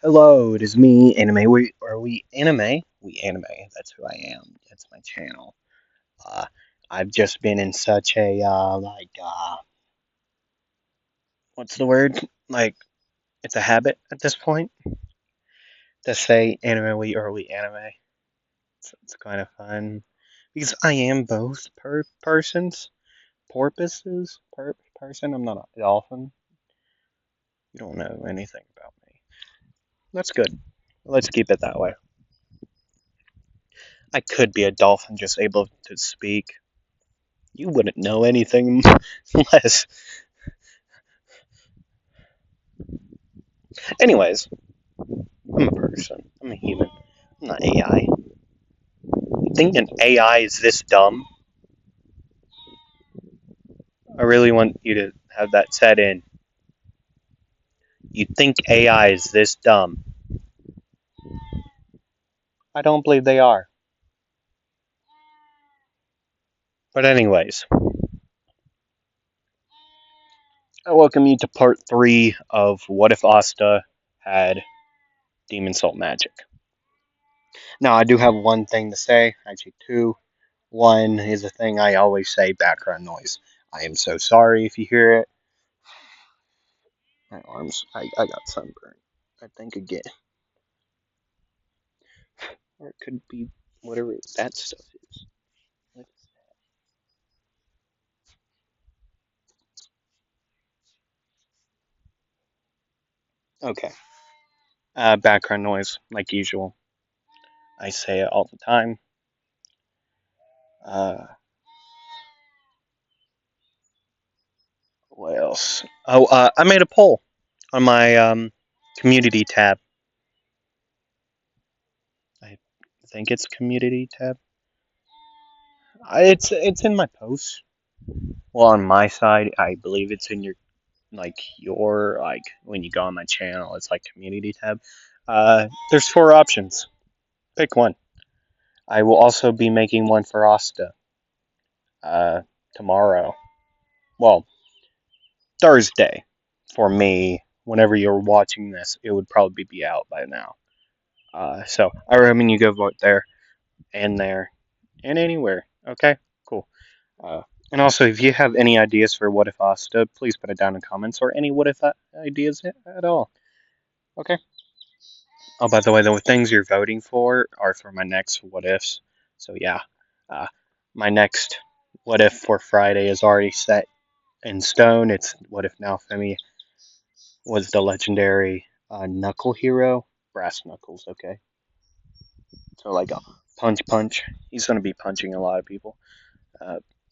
Hello, it is me, Anime. We anime? We anime. That's who I am. That's my channel. Uh, I've just been in such a what's the word? Like it's a habit at this point to say anime we anime. It's kind of fun because I am both persons, porpoises, person. I'm not a dolphin. You don't know anything about me. That's good. Let's keep it that way. I could be a dolphin just able to speak. You wouldn't know anything less. Anyways, I'm a person. I'm a human. I'm not AI. You think an AI is this dumb? I really want you to have that set in. You think AI is this dumb? I don't believe they are. But anyways, I welcome you to part 3 of What If Asta Had Demon Salt Magic. Now, I do have one thing to say, actually two. One is a thing I always say, background noise. I am so sorry if you hear it. My arms, I got sunburned. I think again. Or it could be whatever that stuff is. Okay. Background noise, like usual. I say it all the time. Uh, what else? Oh, I made a poll on my community tab. I think it's community tab. It's in my posts. Well, on my side, I believe it's in your when you go on my channel, it's like community tab. There's 4 options. Pick one. I will also be making one for Asta uh, tomorrow. Well, Thursday for me. Whenever you're watching this, it would probably be out by now. So I recommend you go vote there and anywhere. Okay, cool. Uh, and also, if you have any ideas for What If Asta, please put it down in comments or any What If ideas at all. Okay. Oh, by the way, the things you're voting for are for my next What Ifs. So yeah, uh, my next What If for Friday is already set in stone. It's what if Naofumi was the legendary Knuckle hero, Brass Knuckles. Okay, so like a punch. He's gonna be punching a lot of people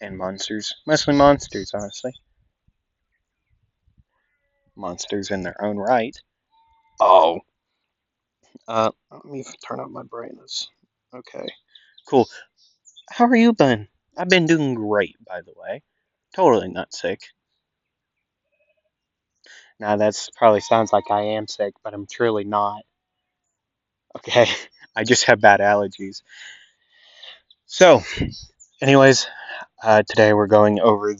and monsters, mostly monsters, honestly. Monsters in their own right. Oh, let me turn up my brightness. Okay, cool. How are you been? I've been doing great, by the way. Totally not sick. Now that's probably sounds like I am sick, but I'm truly not. Okay, I just have bad allergies. So, anyways, today we're going over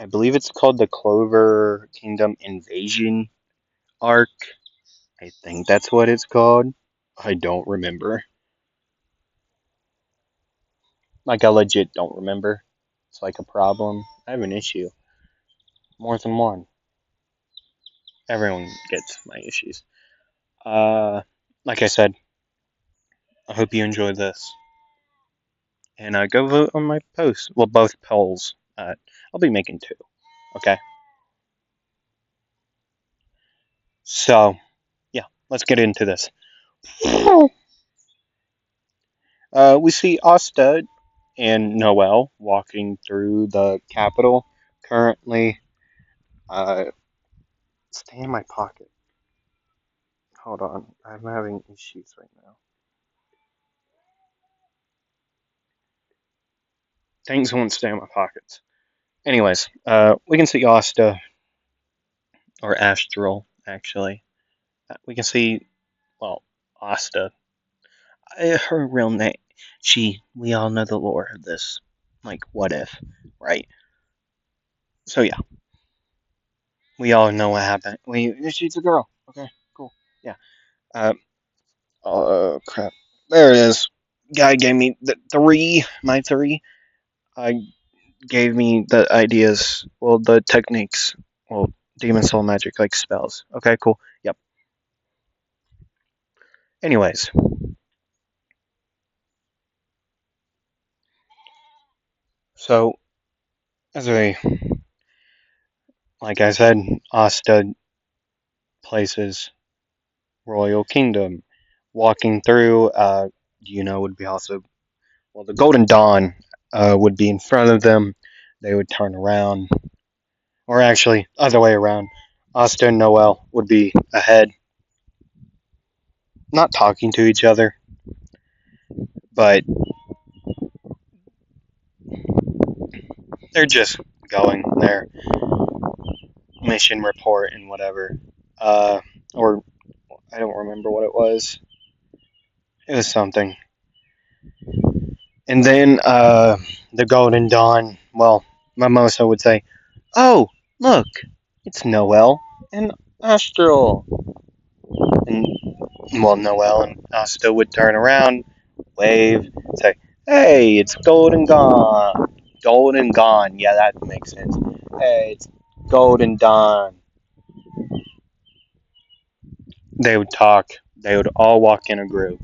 I believe it's called the Clover Kingdom Invasion arc. I think that's what it's called. I don't remember. Like, I legit don't remember. It's like a problem. I have an issue. More than one. Everyone gets my issues. Uh, like I said, I hope you enjoy this. And go vote on my post. Well, both polls. I'll be making 2. Okay? So, yeah, let's get into this. We see Asta and Noel walking through the capital. Currently, uh, stay in my pocket. Hold on, I'm having issues right now. Things won't stay in my pockets. Anyways, we can see Asta, or Astral, actually. We can see, well, Asta. Her real name. We all know the lore of this. Like, what if, right? So, yeah, we all know what happened. She's a girl. Yeah. Uh, crap. There it is. Guy gave me the three, my three. Gave me the ideas, well, the techniques, well, demon soul magic, like spells. Okay, cool. Yep. Anyways, so as I, like I said, Asta places Royal Kingdom. Walking through, would be also, well, the Golden Dawn would be in front of them. They would turn around, or actually, other way around. Asta and Noel would be ahead, not talking to each other, but they're just going their mission report and whatever. Or I don't remember what it was. It was something. And then the Golden Dawn, well, Mimosa would say, "Oh, look, it's Noel and Astral." And, well, Noel and Asta would turn around, wave, say, "Hey, it's Golden Gone. Golden Gone." Yeah, that makes sense. Hey, it's Golden Dawn. They would talk. They would all walk in a group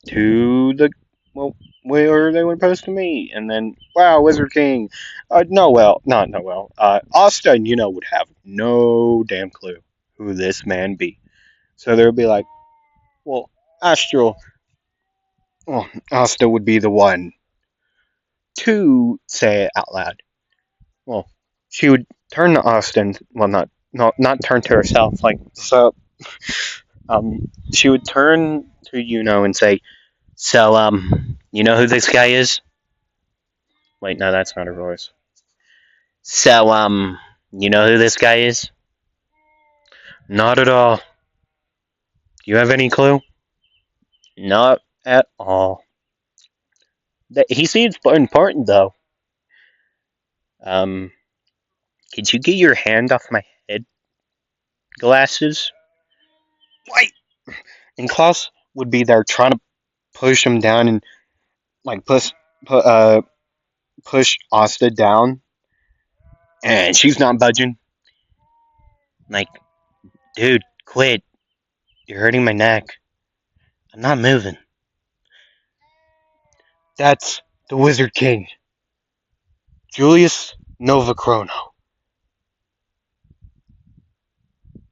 to the, well, where they were supposed to meet, and then wow, Wizard King, Noel, not Noel, Austin, would have no damn clue who this man be. So they would be like, well, Astral, well, Asta would be the one to say it out loud. Well, she would turn to Austin, well, not turn to herself, like so. She would turn to and say, "So, you know who this guy is?" Wait, no, that's not her voice. So, you know who this guy is? Not at all. Do you have any clue? Not at all. He seems important, though. Um, could you get your hand off my head glasses? Wait! And Klaus would be there trying to push him down and, like, push Asta down. And she's not budging. Like, dude, quit. You're hurting my neck. I'm not moving. That's the Wizard King, Julius Novachrono.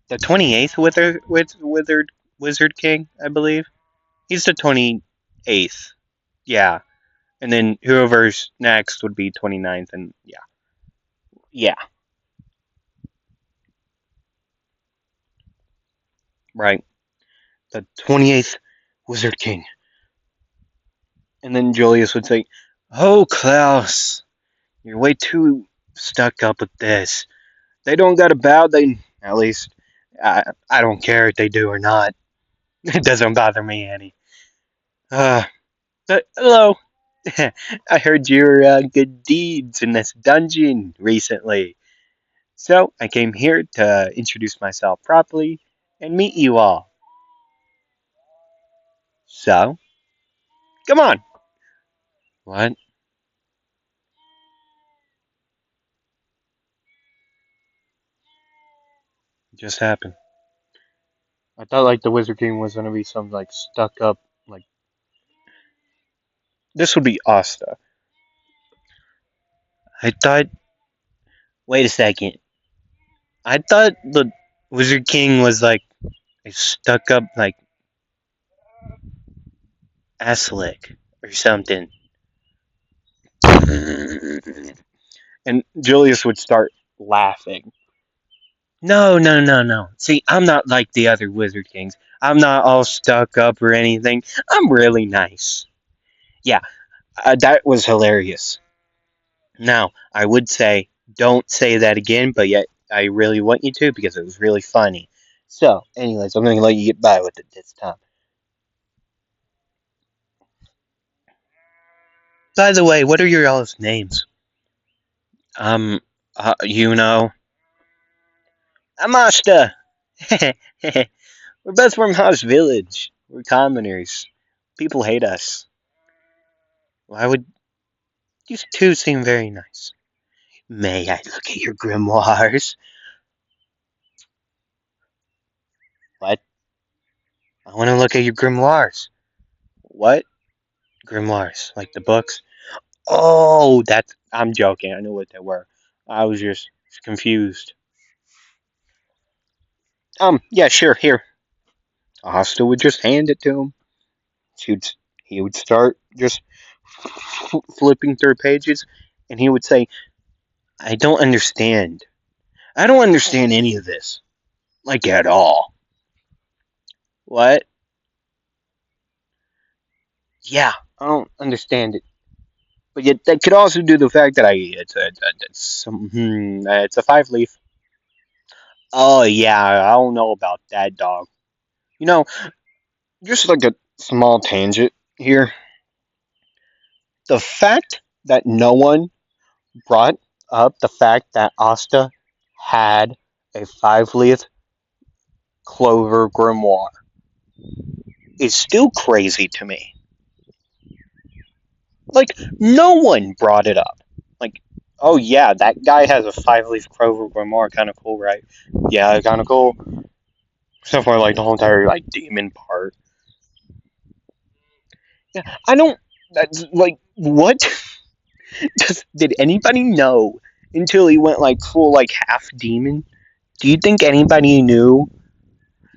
The 28th Wizard King, I believe. He's the 28th. Yeah. And then whoever's next would be 29th, and yeah. Yeah. Right. The 28th Wizard King. And then Julius would say, "Oh, Klaus, you're way too stuck up with this. They don't got to bow, at least, I don't care if they do or not. It doesn't bother me any. Uh, hello. I heard your good deeds in this dungeon recently. So I came here to introduce myself properly and meet you all. So, come on." What just happened? I thought like the Wizard King was gonna be some like stuck up like this would be Asta. I thought. Wait a second. I thought the Wizard King was like a stuck up like Aslick or something. And Julius would start laughing. No, no, no, no. See, I'm not like the other Wizard Kings. I'm not all stuck up or anything. I'm really nice. Yeah, that was hilarious. Now, I would say, don't say that again, but yet I really want you to because it was really funny. So, anyways, I'm going to let you get by with it this time. By the way, what are your all's names? Um, you know, I'm Asta. We're both from House Village. We're commoners. People hate us. Why would you two seem very nice? May I look at your grimoires? What? I want to look at your grimoires. What? Grimoires? Like the books? Oh, that's. I'm joking. I know what they were. I was just confused. Yeah, sure, here. Asta would just hand it to him. She'd, he would start just flipping through pages, and he would say, I don't understand. I don't understand any of this. Like, at all. What? Yeah, I don't understand it. But yet, that could also do the fact that it's a five leaf. Oh, yeah, I don't know about that dog. You know, just like a small tangent here. The fact that no one brought up the fact that Asta had a five leaf clover grimoire is still crazy to me. Like, no one brought it up. Like, oh yeah, that guy has a five leaf clover grimoire, kind of cool, right? Yeah, kind of cool. Except for like the whole entire like demon part. Yeah, I don't. That's like what? Did anybody know until he went like full like half demon? Do you think anybody knew?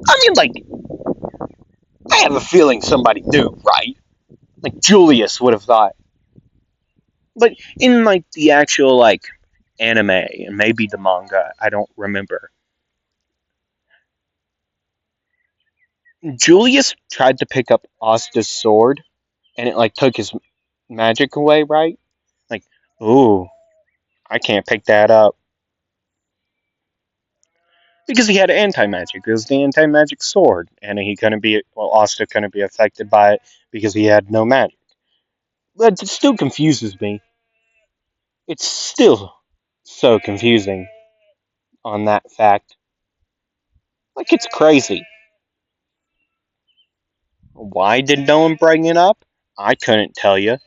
I mean, like, I have a feeling somebody knew, right? Like Julius would have thought. But in like the actual like anime and maybe the manga, I don't remember. Julius tried to pick up Asta's sword and it like took his magic away, right? Like, ooh, I can't pick that up. Because he had anti magic. It was the anti magic sword. And he couldn't be well, Asta couldn't be affected by it because he had no magic. But it still confuses me. It's still so confusing on that fact. Like it's crazy. Why did no one bring it up? I couldn't tell you,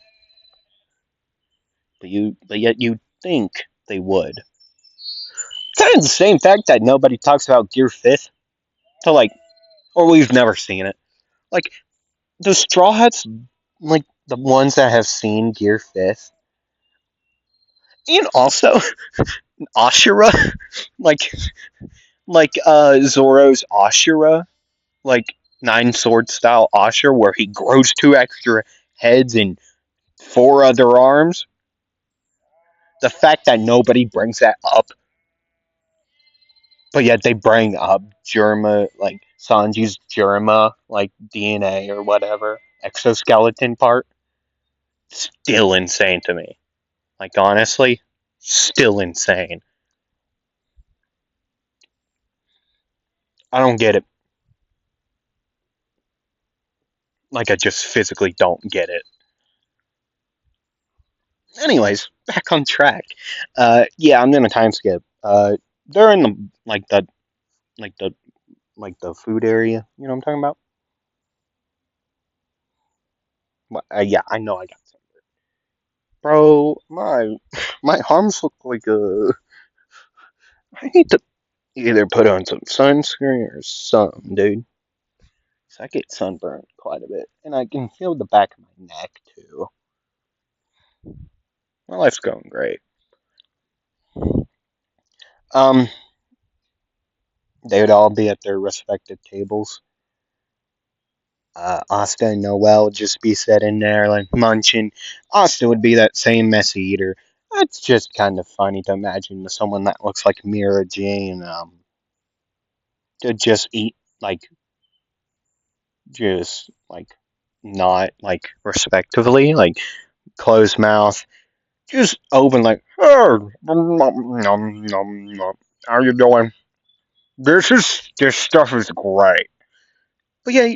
but yet you think they would. Kind of the same fact that nobody talks about Gear Fifth, to like, or we've never seen it. Like the Straw Hats, like the ones that have seen Gear Fifth, and also Ashura, like Zoro's Ashura, like Nine Sword style Ashura, where he grows two extra heads and four other arms. The fact that nobody brings that up, but yet they bring up Germa, like Sanji's Germa, like DNA or whatever, exoskeleton part, still insane to me. Like, honestly, still insane. I don't get it. Like, I just physically don't get it. Anyways, back on track. Yeah, I'm gonna time skip. They're in the like the like the food area. You know what I'm talking about? Yeah, I know I got some. Bro, my arms look like I need to either put on some sunscreen or something, dude. 'Cause I get sunburned quite a bit, and I can feel the back of my neck too. My life's going great. Um, they would all be at their respective tables. Asta and Noel would just be sitting there like munching. Asta would be that same messy eater. It's just kind of funny to imagine someone that looks like Mira Jane to just eat like just like not like respectively, like closed mouth, just open like, oh, how you doing? This stuff is great. But yeah,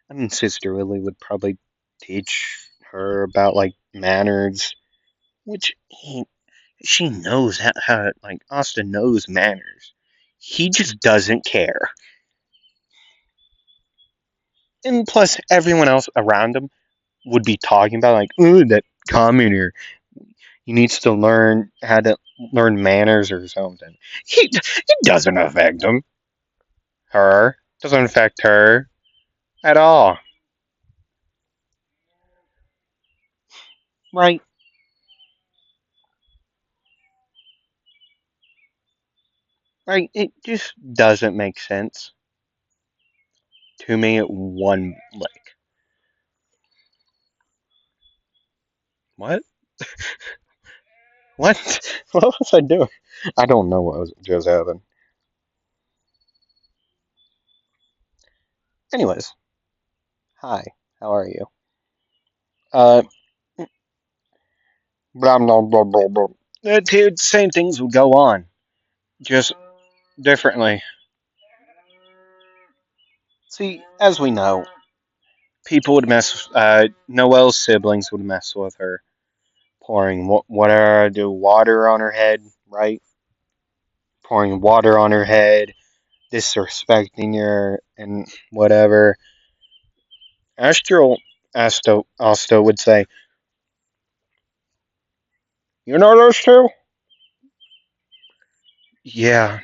I mean, Sister Lily would probably teach her about like manners, which she knows how like Austin knows manners. He just doesn't care. And plus, everyone else around him would be talking about, like, ooh, that commoner. He needs to learn how to learn manners or something. It doesn't affect him. Her. Doesn't affect her at all. Right? Right? It just doesn't make sense to me at one, like, what? What? What was I doing? I don't know what was just happened. Anyways, hi. How are you? Uh, blah, blah, blah, blah, blah. Dude, same things would go on, just differently. See, as we know, people would mess. Noelle's siblings would mess with her, pouring whatever do water on her head, right? Pouring water on her head, disrespecting her, and whatever. Astral Asta would say, "You know those two? Yeah,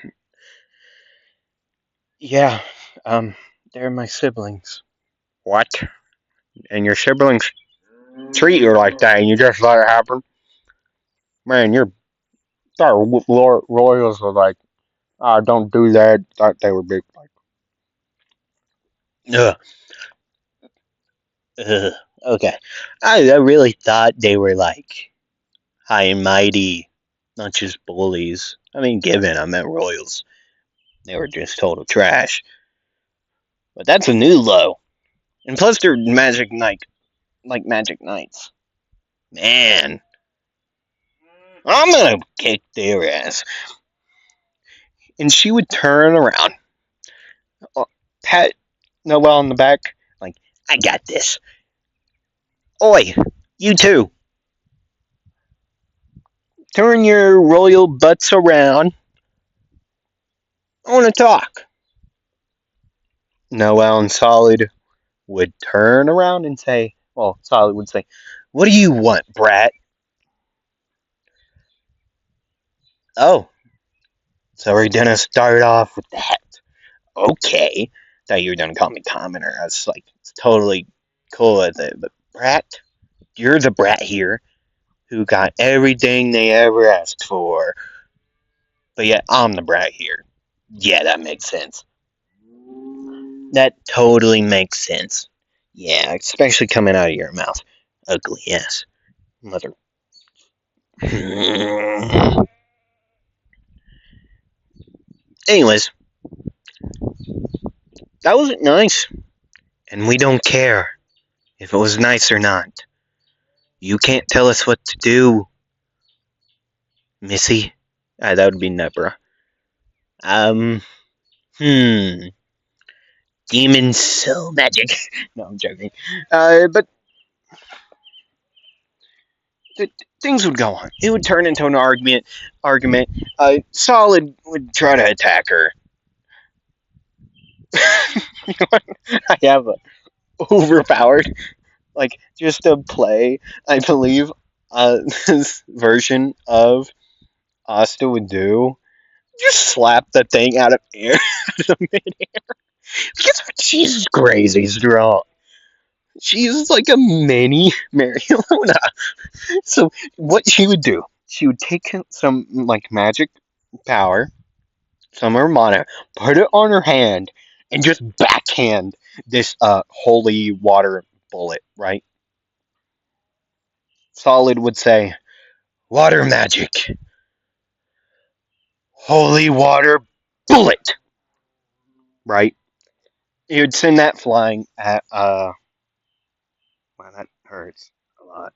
yeah. Um, they're my siblings. What? And your siblings treat you like that, and you just let it happen? Man, you're our royals were like, don't do that. Thought they were big, like, ugh, ugh. Okay. I really thought they were like high and mighty, not just bullies. I mean, given I met royals, they were just total trash. But that's a new low. And plus, they're magic knight, like magic knights. Man, I'm gonna kick their ass. And she would turn around, pat Noel on the back, like, I got this. Oi, you two, turn your royal butts around. I want to talk. Noel and Solid would turn around and say, well, Solid would say, what do you want, brat? Oh, so we're gonna start off with that. Okay. Thought you were gonna call me commoner. I was like, it's totally cool with it. But brat, you're the brat here who got everything they ever asked for. But yet I'm the brat here. Yeah, that makes sense. That totally makes sense. Yeah, especially coming out of your mouth. Ugly ass. Mother. Anyways, that wasn't nice. And we don't care if it was nice or not. You can't tell us what to do, Missy. That would be Nebra. Um, hmm. Demon soul magic. No, I'm joking. But th- things would go on. It would turn into an argument. Solid would try to attack her. I have a overpowered, like, just to play. I believe this version of Asta would do just slap the thing out of air out of midair because she's crazy strong. She's like a mini Mariona. So what she would do, she would take some like magic power, some of her mana, put it on her hand, and just backhand this holy water bullet, right? Solid would say, water magic, holy water bullet, right? He would send that flying at wow, that hurts a lot.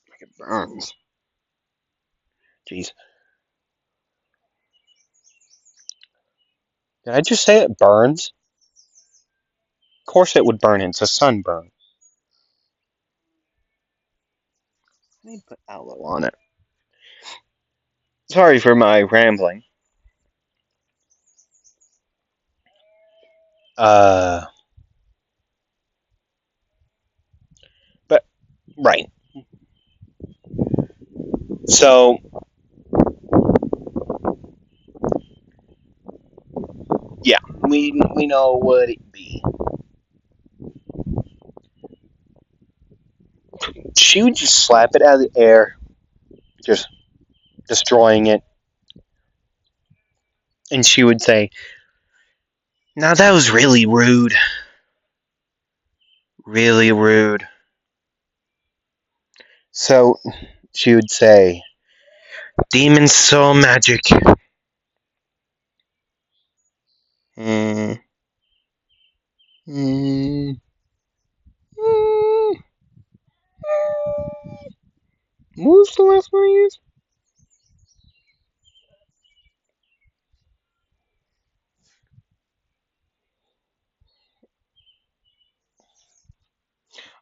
Like it burns. Jeez. Did I just say it burns? Of course it would burn. It's a sunburn. I need to put aloe on it. Sorry for my rambling. Uh, but right. So yeah, we know what it be. She would just slap it out of the air, just destroying it, and she would say, "Now that was really rude, really rude." So she would say, "Demon soul magic." Mm, mm, mm, what was the last one I used?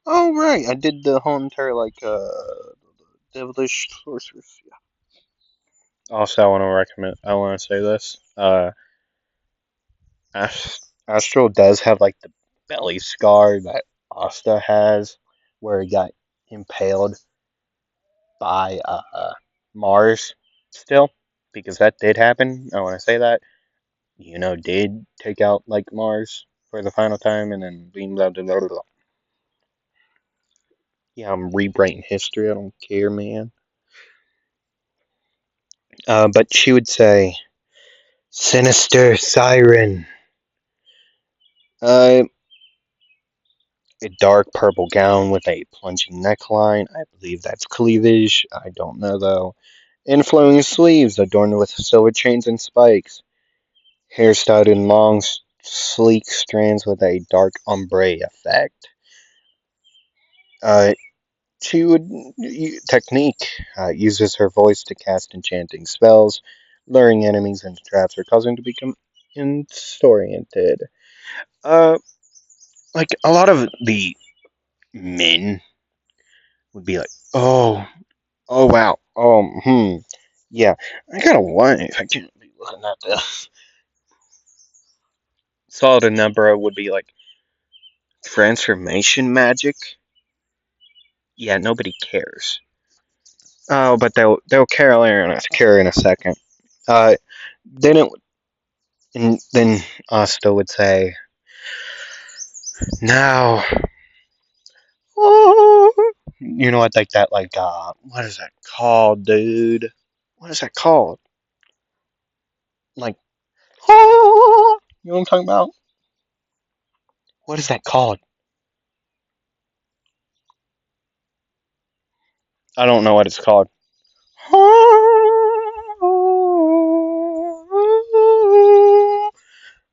Oh right, I did the whole entire devilish sorceress. Yeah. Also, I want to recommend. I want to say this. Astral does have like the belly scar that Asta has, where he got impaled by Mars. Still, because that did happen. I want to say that did take out like Mars for the final time, and then blah, blah, blah, blah. Yeah, I'm rewriting history. I don't care, man. But she would say, "Sinister siren." Uh, a dark purple gown with a plunging neckline. I believe that's cleavage. I don't know though. And flowing sleeves adorned with silver chains and spikes. Hair styled in long, sleek strands with a dark ombre effect. Uh, she would technique uses her voice to cast enchanting spells, luring enemies into traps or causing them to become disoriented. Uh, like a lot of the men would be like, "Oh, oh wow, yeah, I got a wife. I can't be looking at this." Solid number would be like transformation magic. Yeah, nobody cares. Oh, but they'll care in a second. Uh, then it and then Asta would say, "Now, oh, you know what? Like that, what is that called, dude? What is that called? Like, oh, you know what I'm talking about? What is that called? I don't know what it's called.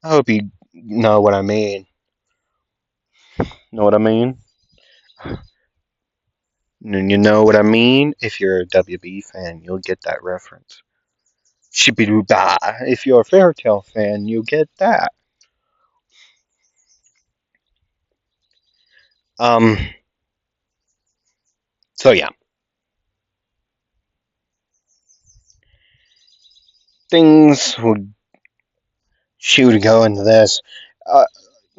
I hope you know what I mean. Know what I mean? You know what I mean? If you're a WB fan, you'll get that reference. Shibidoo-ba. If you're a Fairy Tail fan, you'll get that. Um. So yeah, things would she would go into this. Uh,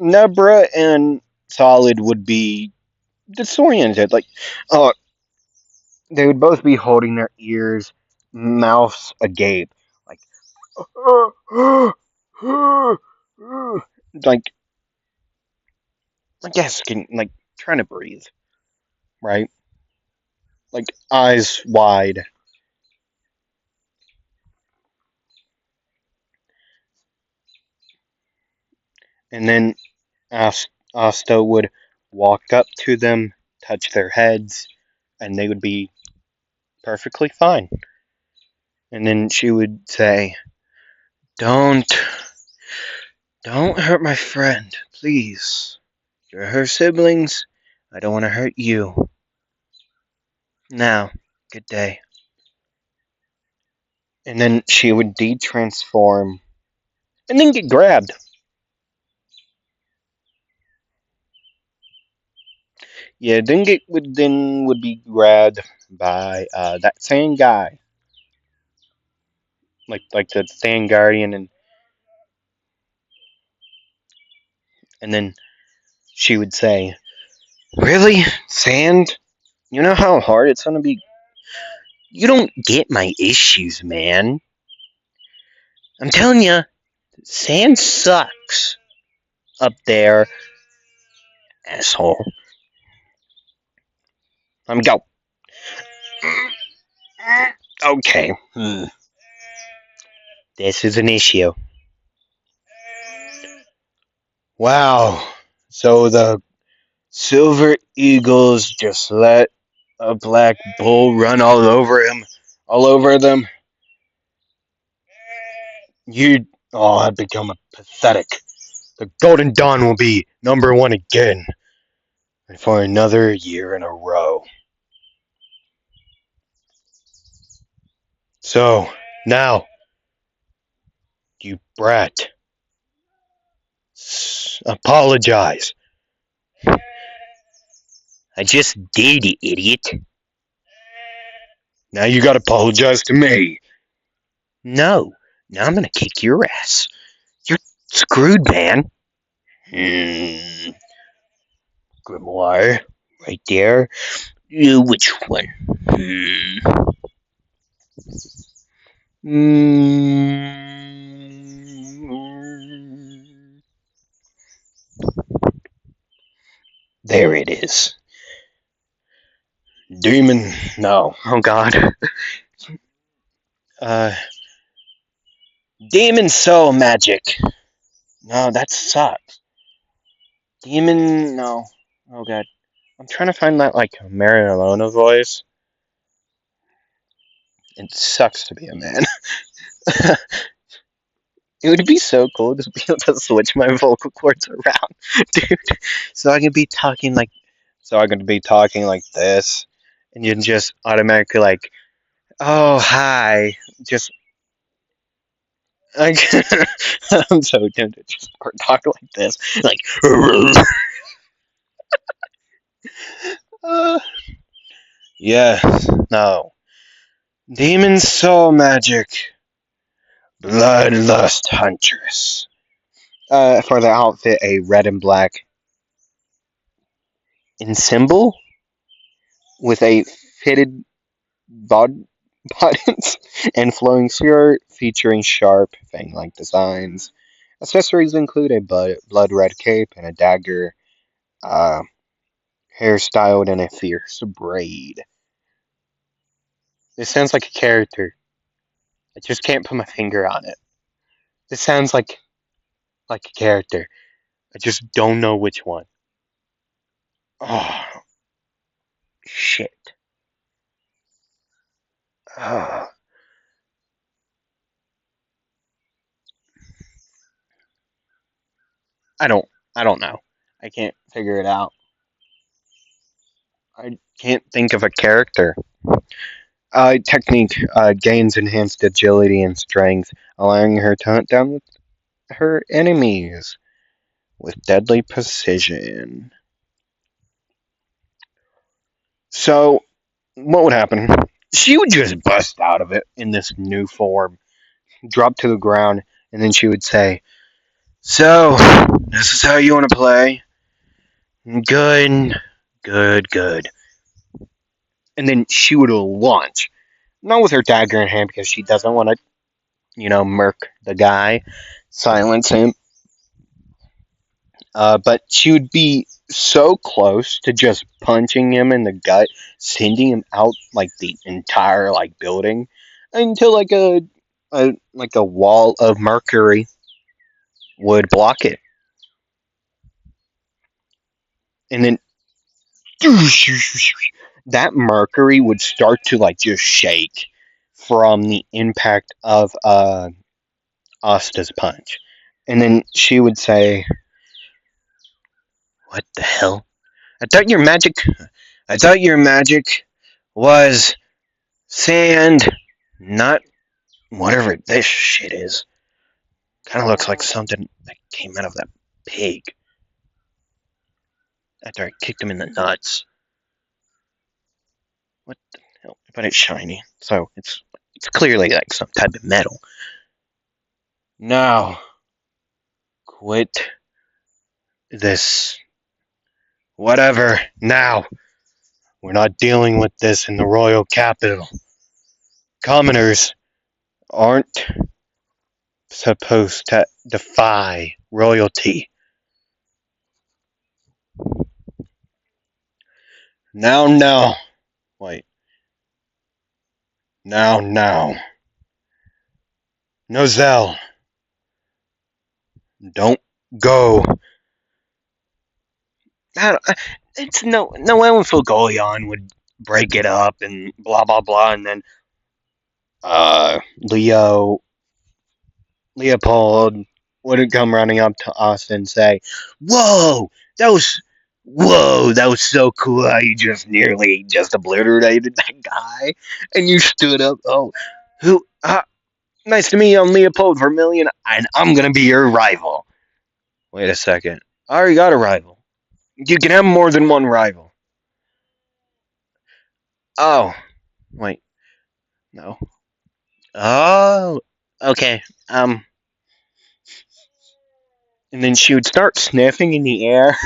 Nebra and Solid would be disoriented. Uh, they would both be holding their ears, mouths agape, like, like, like trying to breathe, right? Like eyes wide, and then Asta would walk up to them, touch their heads, and they would be perfectly fine. And then she would say, "Don't, don't hurt my friend, please. You're her siblings. I don't want to hurt you. Now, good day." And then she would de-transform, and then get grabbed. Yeah, then would be grabbed by that same guy. like the Sand Guardian, and then she would say, "Really, sand? You know how hard it's gonna be. You don't get my issues, man. I'm telling you, sand sucks up there, asshole. I'm go. Okay, this is an issue. Wow. So the Silver Eagles just let a black bull run all over them. You, oh, I've become a pathetic. The Golden Dawn will be number one again, and for another year in a row. So now, you brat, apologize. I just did, idiot. Now you gotta apologize to me. No, now I'm gonna kick your ass. You're screwed, man. Grimoire, right there. Which one? There it is. Demon. No. Oh God. Uh, Demon Soul Magic. No, that sucks. Demon. No. Oh God. I'm trying to find that like Marilona voice. It sucks to be a man. It would be so cool to be able to switch my vocal cords around, dude. So I could be talking like, so I could be talking like this, and you just automatically like, oh hi, just like, I'm so tempted to just start talking like this, like, uh, yes, no, demon soul magic, bloodlust huntress. For the outfit, a red and black ensemble with a fitted bod- buttons and flowing skirt featuring sharp fang-like designs. Accessories include a blood red cape and a dagger, uh, hair styled in a fierce braid. This sounds like a character. I just can't put my finger on it. This sounds like a character. I just don't know which one. Oh shit. Oh, I don't. I don't know. I can't figure it out. I can't think of a character. Technique gains enhanced agility and strength, allowing her to hunt down her enemies with deadly precision. So, what would happen? She would just bust out of it in this new form, drop to the ground, and then she would say, "So, this is how you want to play? Good, good, good." And then she would launch, not with her dagger in hand because she doesn't want to, murk the guy, silence him. But she would be so close to just punching him in the gut, sending him out like the entire like building until like a wall of mercury would block it, and then that mercury would start to like just shake from the impact of Asta's punch, and then she would say, "What the hell? I thought your magic. I thought your magic was sand, not whatever this shit is. Kind of looks like something that came out of that pig after I kicked him in the nuts. What the hell? But it's shiny, so it's It's clearly like some type of metal. Now, quit this. Whatever. Now, we're not dealing with this in the royal capital. Commoners aren't supposed to defy royalty. Now, now. Wait. Now, now. Nozell, don't go. It's no one with Fogolion would break it up and blah blah blah, and then Leopold wouldn't come running up to us and say, "Whoa, that was that was so cool how you just nearly just obliterated that guy, and you stood up. Oh, who? Nice to meet you, I'm Leopold Vermilion, and I'm gonna be your rival." Wait a second, I already got a rival. You can have more than one rival. Oh, wait, no. Oh, okay. And then she would start sniffing in the air.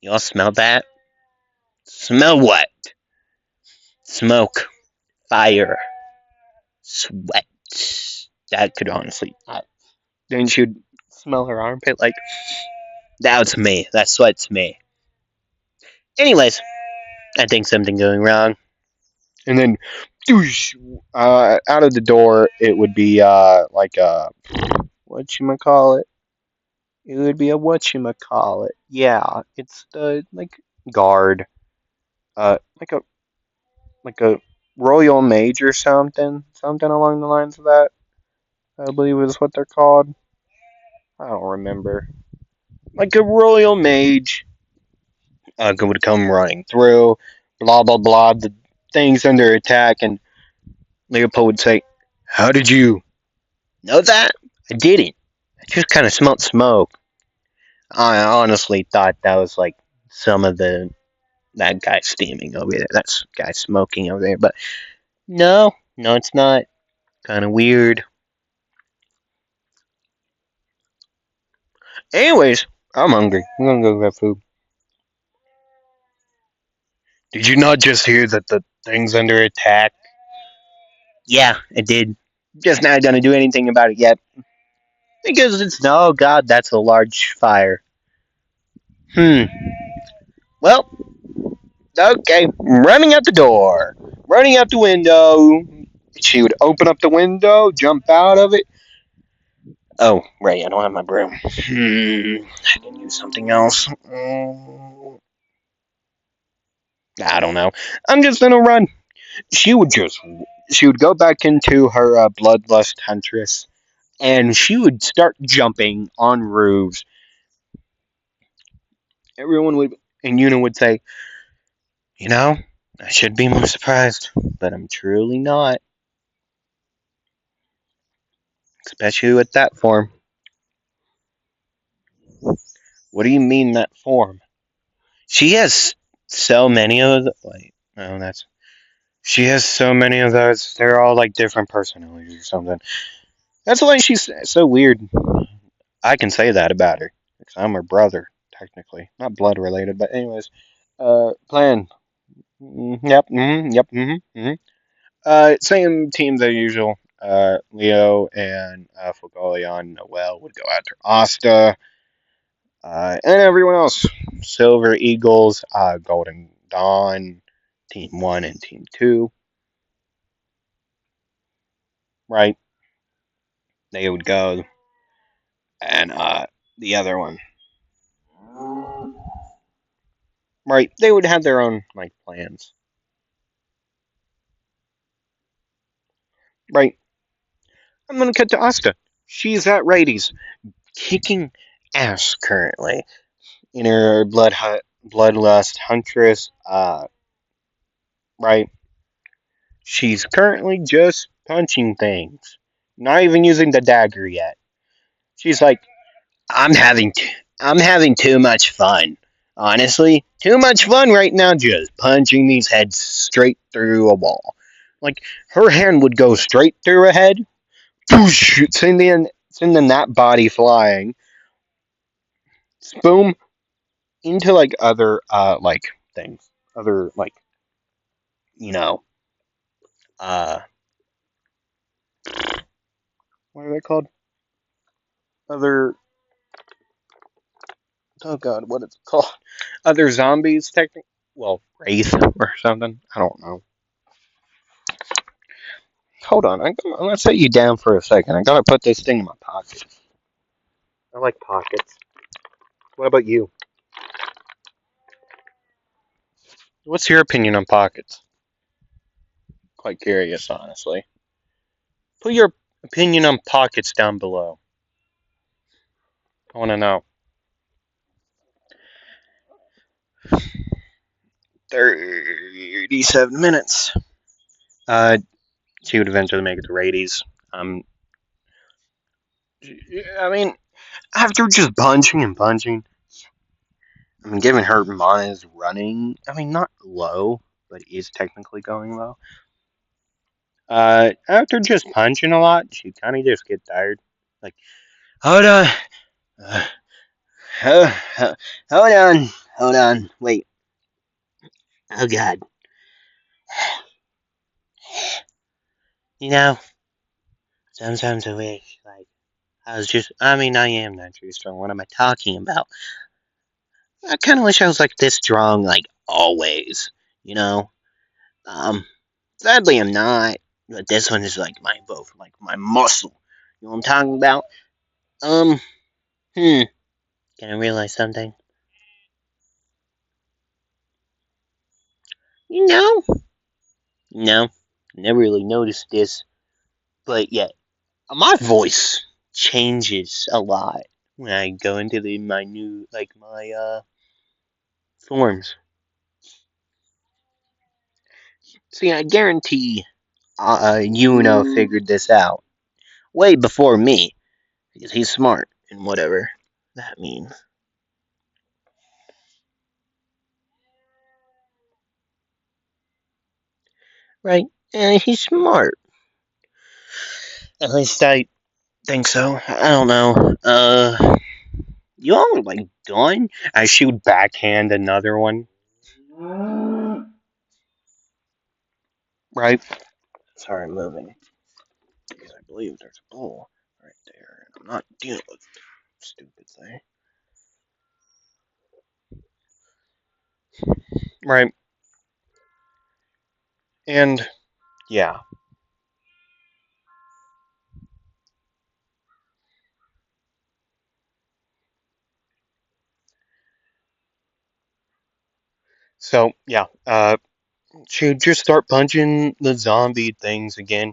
Y'all smell that? Smell what? Smoke, fire, sweat. That could honestly. Then she would smell her armpit like, that's me. That sweat's me. Anyways, I think something going wrong. And then, out of the door, it would be like a whatchamacallit. It would be a whatchamacallit. Yeah, it's the like guard, like a royal mage or something along the lines of that. I believe is what they're called. I don't remember. Like a royal mage would come running through, blah blah blah. The thing's under attack, and Leopold would say, "How did you know that?" I didn't. I just kind of smelt smoke. I honestly thought that was like some of that guy steaming over there. That guy smoking over there. But no, no, it's not. Kind of weird. Anyways, I'm hungry. I'm gonna go get food. Did you not just hear that the thing's under attack? Yeah, I did. Just not gonna do anything about it yet. Because it's, oh god, that's a large fire. Hmm. Well, okay. Running out the door. Running out the window. She would open up the window, jump out of it. Oh, right, I don't have my broom. I can use something else. I don't know. I'm just gonna run. She would just. She would go back into her bloodlust huntress, and she would start jumping on roofs. Everyone would, and Yuna would say, "You know, I should be more surprised, but I'm truly not, especially with that form." What do you mean that form? She has so many of the. Wait, no, that's. She has so many of those. They're all like different personalities or something. That's why she's so weird. I can say that about her because I'm her brother, technically, not blood related. But anyways, plan. Yep. Yep. Same teams as usual. Leo and Fogolion Noel would go after Asta, and everyone else. Silver Eagles, Golden Dawn, Team 1 and Team 2. Right? They would go. And the other one. Right? They would have their own, like, plans. Right? I'm gonna cut to Asta. She's at Radies, kicking ass currently in her bloodlust huntress. Right? She's currently just punching things, not even using the dagger yet. She's like, I'm having, I'm having too much fun. Honestly, too much fun right now, just punching these heads straight through a wall. Like her hand would go straight through her head, sending that body flying, boom, into like other like things, other like you know uh what are they called? Other oh god, what is it called? Other zombies, technically. Well, wraith or something. I don't know. Hold on, I'm gonna set you down for a second. I gotta put this thing in my pocket. I like pockets. What about you? What's your opinion on pockets? Quite curious, honestly. Put your opinion on pockets down below. I want to know. 37 minutes. Uh, she would eventually make it to Radies. Um, I mean, after just punching and punching, I mean, given her mana is running, I mean, not low, but is technically going low. After just punching a lot, she kind of just get tired. Like, hold on, uh, hold on, hold on, wait. Oh God, you know, sometimes I wish, like, I mean, I am naturally strong. What am I talking about? I kind of wish I was like this strong, like always. You know. Um. Sadly, I'm not. But this one is like my both, like my muscle. You know what I'm talking about? Um. Hmm. Can I realize something? You know? No. Never really noticed this, but yeah, my voice changes a lot when I go into my new my forms. See, I guarantee Yuno figured this out way before me because he's smart and whatever that means, right? And he's smart. At least I think so. I don't know. You all are like done? I shoot backhand another one, right? Sorry, I'm moving because I believe there's a bull right there, and I'm not dealing with stupid thing. Right, and yeah. So yeah, should just start punching the zombie things again.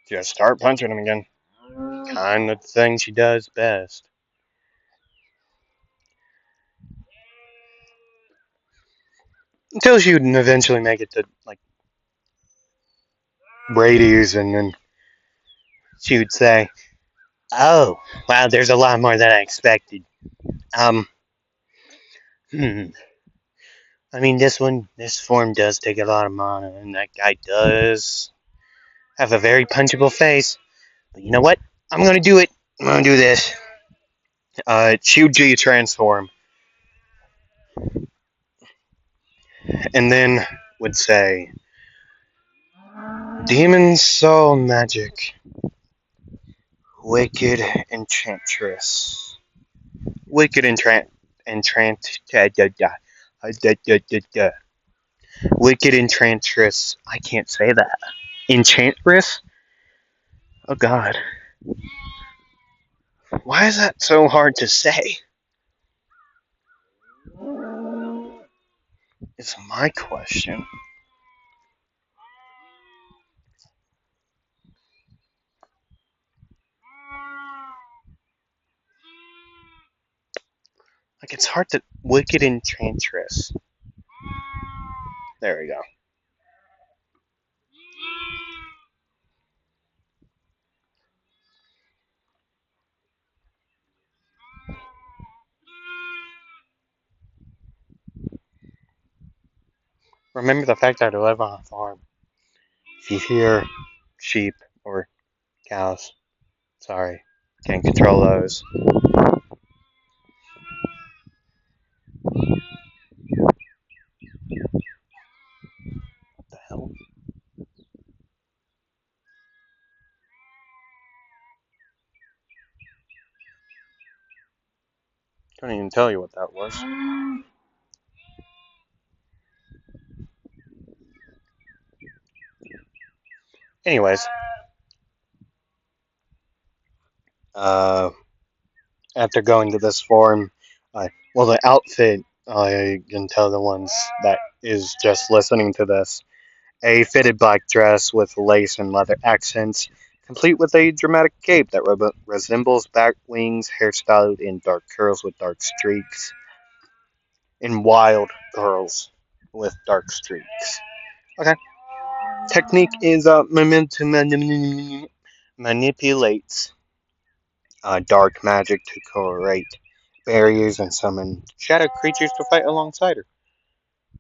Just start punching them again. Kind of thing she does best. Until she would eventually make it to like Brady's, and then she would say, "Oh, wow, there's a lot more than I expected." Um, hmm. I mean, this form does take a lot of mana, and that guy does have a very punchable face. But you know what? I'm gonna do it. I'm gonna do this. Shield G transform, and then would say, "Demon Soul Magic, Wicked Enchantress, Wicked Entrant, Wicked Enchantress." I can't say that. Enchantress? Oh God, why is that so hard to say? It's my question. Like it's hard to Wicked Enchantress. There we go. Remember the fact that I live on a farm. If you hear sheep or cows, sorry, can't control those. What the hell? Couldn't even tell you what that was. Anyways, uh, after going to this forum, well, the outfit, I can tell the ones that is just listening to this. A fitted black dress with lace and leather accents, complete with a dramatic cape that resembles bat wings, hairstyled in dark curls with dark streaks, and wild curls with dark streaks. Okay. Technique is manipulates dark magic to create barriers and summon shadow creatures to fight alongside her.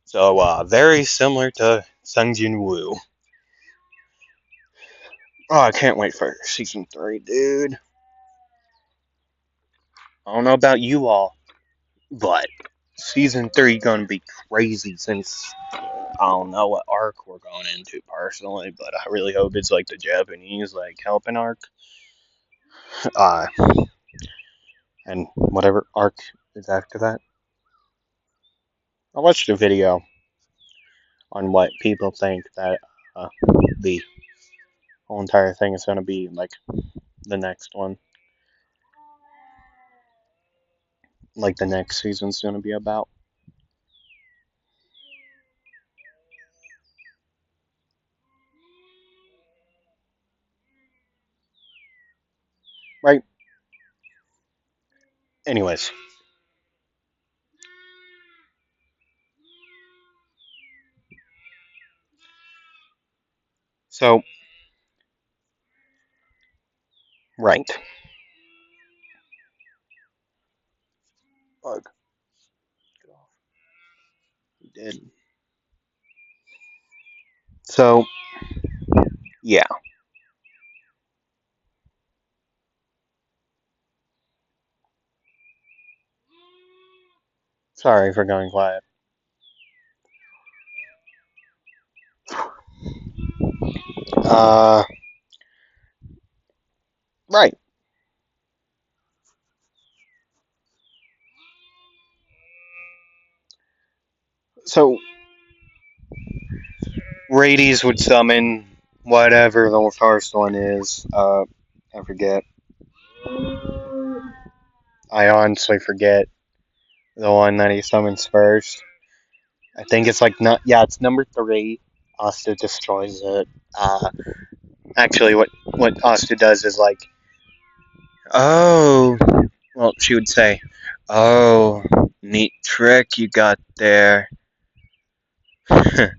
So, very similar to Sung Jin Woo. Oh, I can't wait for season 3, dude. I don't know about you all, but season 3 gonna be crazy since I don't know what arc we're going into personally, but I really hope it's like the Japanese like helping arc. Uh, and whatever arc is after that. I watched a video on what people think that the whole entire thing is gonna be like the next one, like the next season's gonna be about. Right? Anyways, so right. Bug, get off. He did. So yeah. Sorry for going quiet. Uh, right. So Rades would summon whatever the first one is. I forget. I honestly forget the one that he summons first. I think it's like not. Yeah, it's number 3. Asta destroys it. Actually, what Asta does is like, oh, well, she would say, oh, neat trick you got there. I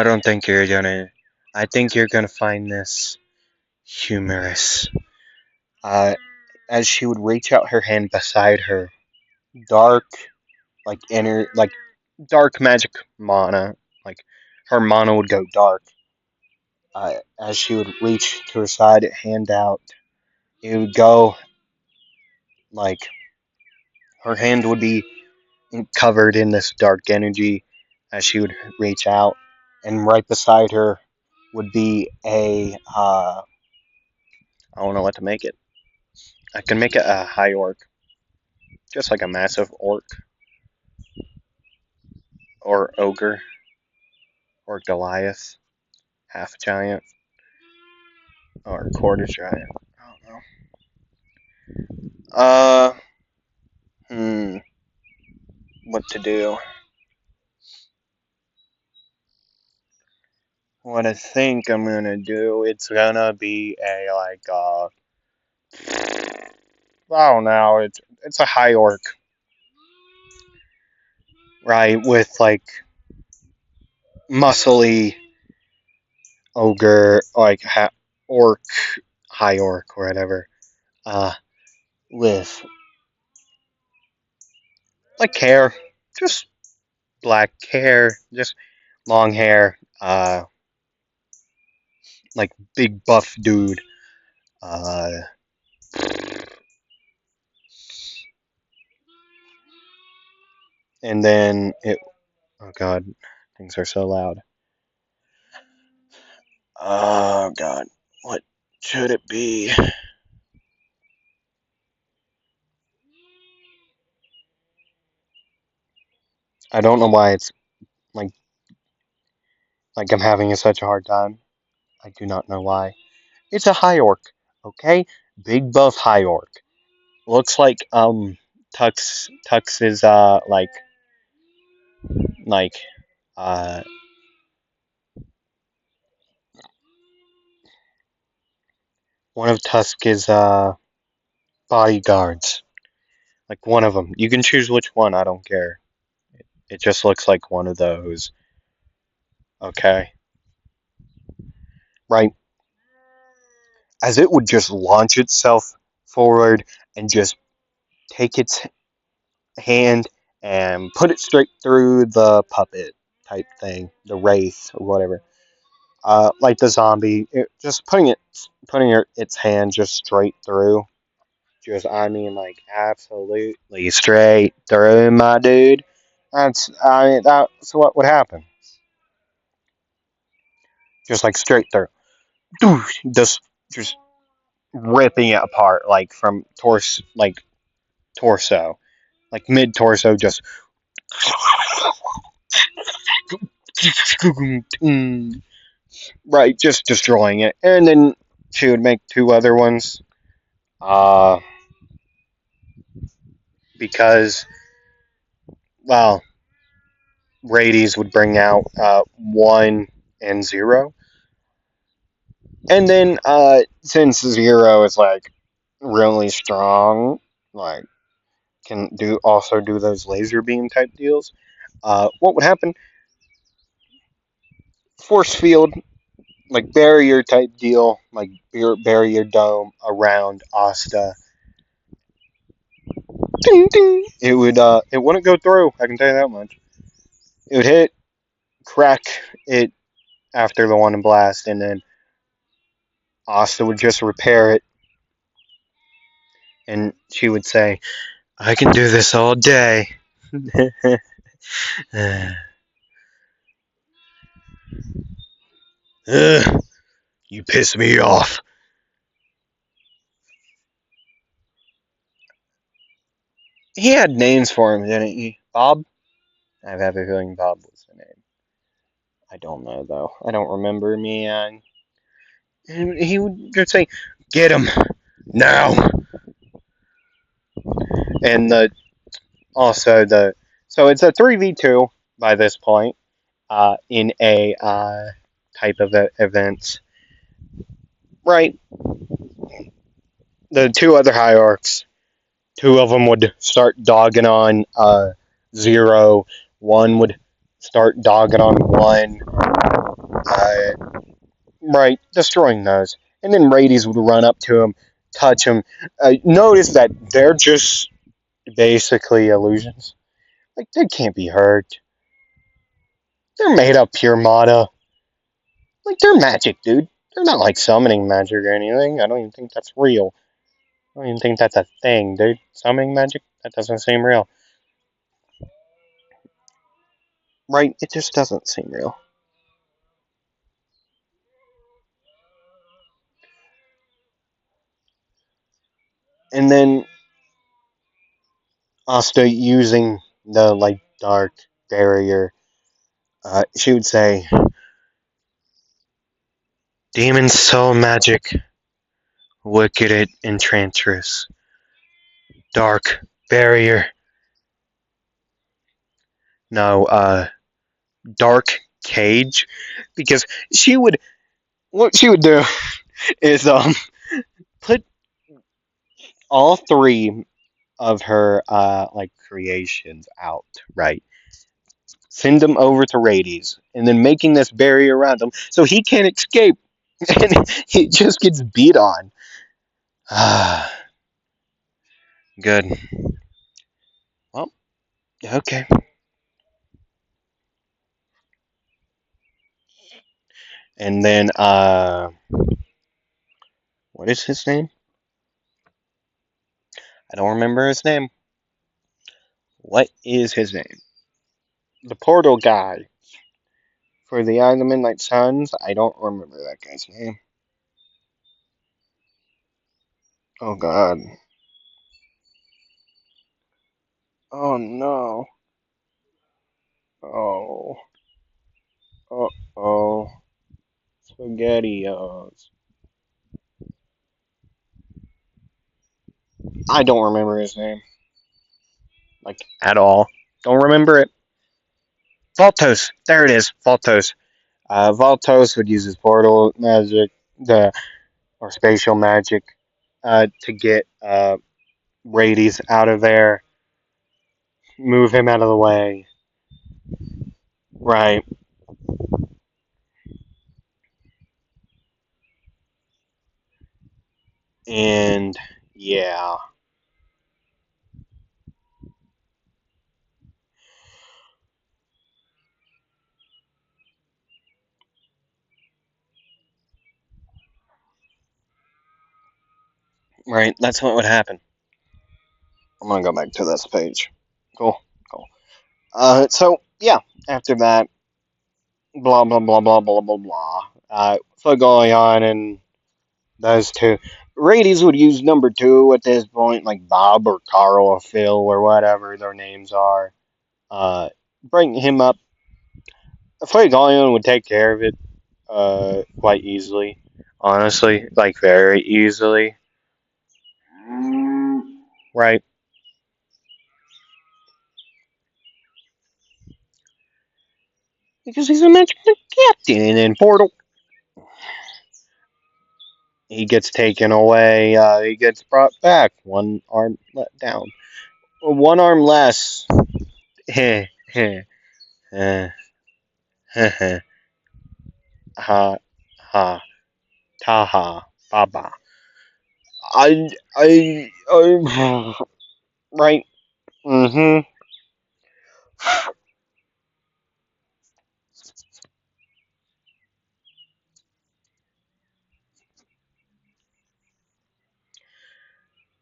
don't think you're gonna. I think you're gonna find this humorous. Uh, as she would reach out her hand beside her, dark, like dark magic mana, like her mana would go dark. As she would reach to her side, hand out, it would go like her hand would be covered in this dark energy as she would reach out, and right beside her would be a I don't know what to make it. I can make it a high orc, just like a massive orc or ogre or Goliath, half giant or quarter giant. I don't know. Uh, hmm, what to do? What I think I'm gonna do? It's gonna be a like I don't know. It's a high orc, right? With like muscly ogre, like orc, high orc, or whatever. Uh, with like hair, just black hair, just long hair, like big buff dude. Uh, and then it. Oh God, things are so loud. Oh God, what should it be? I don't know why it's like I'm having such a hard time. I do not know why. It's a high orc, okay? Big buff high orc. Looks like Tux is like uh one of Tusk's bodyguards. Like one of them. You can choose which one. I don't care. It just looks like one of those. Okay, right? As it would just launch itself forward and just take its hand and put it straight through the puppet type thing, the wraith or whatever. Like the zombie, just its hand just straight through. Just I mean, like absolutely straight through, my dude. That's what would happen. Just like straight through, just ripping it apart, like from torso, like mid torso, just right, just destroying it, and then she would make two other ones, uh, because well, Rades would bring out 1 and 0, and then since 0 is like really strong, like can do those laser beam type deals. What would happen? Force field, like barrier type deal, like barrier dome around Asta. Ding, ding. It wouldn't go through. I can tell you that much. It would hit, crack it after the one blast, and then Asta would just repair it, and she would say, "I can do this all day." You piss me off. He had names for him, didn't he? Bob? I have a feeling Bob was the name. I don't know though. I don't remember me. And he would just say, "Get him now!" And the so it's a 3v2 by this point. In a type of event, right? The two other hierarchs, two of them would start dogging on 0. One would start dogging on 1. Right, destroying those. And then Rades would run up to him, touch him. Notice that they're just basically illusions. Like, they can't be hurt. They're made up pure mana. Like, they're magic, dude. They're not like summoning magic or anything. I don't even think that's real. I don't even think that's a thing, dude. Summoning magic? That doesn't seem real. Right? It just doesn't seem real. And then Asta using the, like, dark barrier, she would say, "Demon soul magic, wicked enchantress, dark barrier." No, dark cage, because she would what she would do is put all 3 of her like creations out, right? Send them over to Rades, and then making this barrier around him so he can't escape, and he just gets beat on. Ah, good. Well, okay. And then what is his name? I don't remember his name. What is his name? The portal guy for the Eye of the Midnight Suns. I don't remember that guy's name. Oh God. Oh no. Oh. Oh. Oh. Spaghettios. I don't remember his name. Like at all. Don't remember it. Voltos. There it is. Voltos. Voltos would use his portal magic, the or spatial magic, to get Rades out of there, move him out of the way. Right. And yeah. Right. That's what would happen. I'm gonna go back to this page. Cool. Cool. So yeah. After that, blah blah blah blah blah blah blah. So going on and those two. Radies would use number two at this point, like Bob or Carl or Phil or whatever their names are. Bring him up. Fuegoleon would take care of it quite easily. Honestly, like very easily. Right. Because he's a magical captain in Portal. He gets taken away. He gets brought back. One arm let down. One arm less. Heh, heh, heh, heh, heh. Ha, ha, ta, ha, ba, ba. Right. Mm-hmm.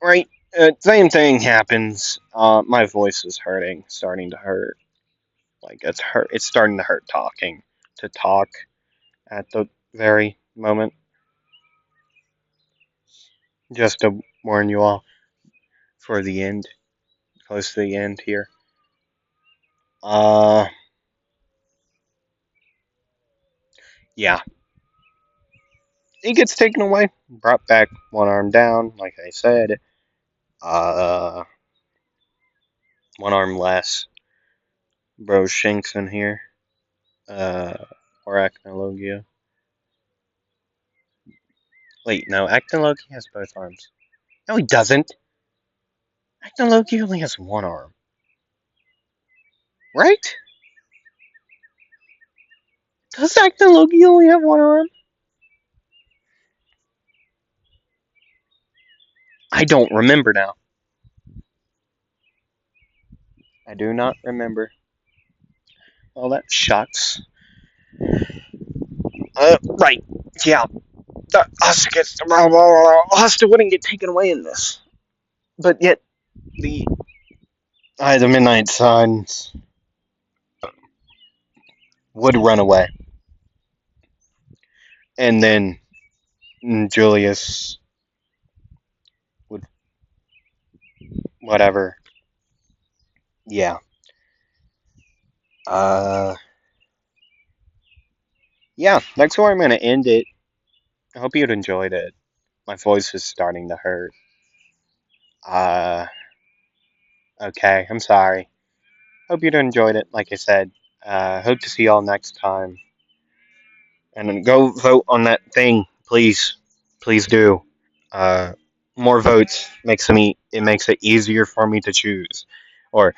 Right. Same thing happens. My voice is hurting, starting to hurt. Like it's hurt. It's starting to hurt talking. To talk at the very moment. Just to warn you all for the end, close to the end here. Uh, yeah. He gets taken away, brought back, one arm down, like I said. Uh, one arm less. Bro Shanks in here. Uh, or Acnologia. Wait, no, Acnologia has both arms. No, he doesn't. Acnologia only has one arm. Right? Does Acnologia only have one arm? I don't remember now. I do not remember. Well, that shucks. Right. Yeah. Asta wouldn't get taken away in this. But yet, the the Midnight Suns would run away. And then Julius would, whatever. Yeah. Uh, yeah, that's where I'm going to end it. I hope you'd enjoyed it. My voice is starting to hurt. Uh, okay, I'm sorry. Hope you'd enjoyed it, like I said. Hope to see y'all next time. And then go vote on that thing, please. Please do. Uh, more votes it makes it easier for me to choose, or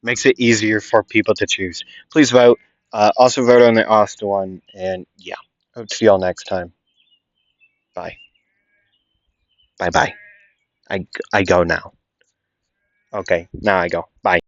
makes it easier for people to choose. Please vote. Also vote on the Asta one, and yeah, hope to see y'all next time. Bye. Bye bye. I go now. Okay, now I go. Bye.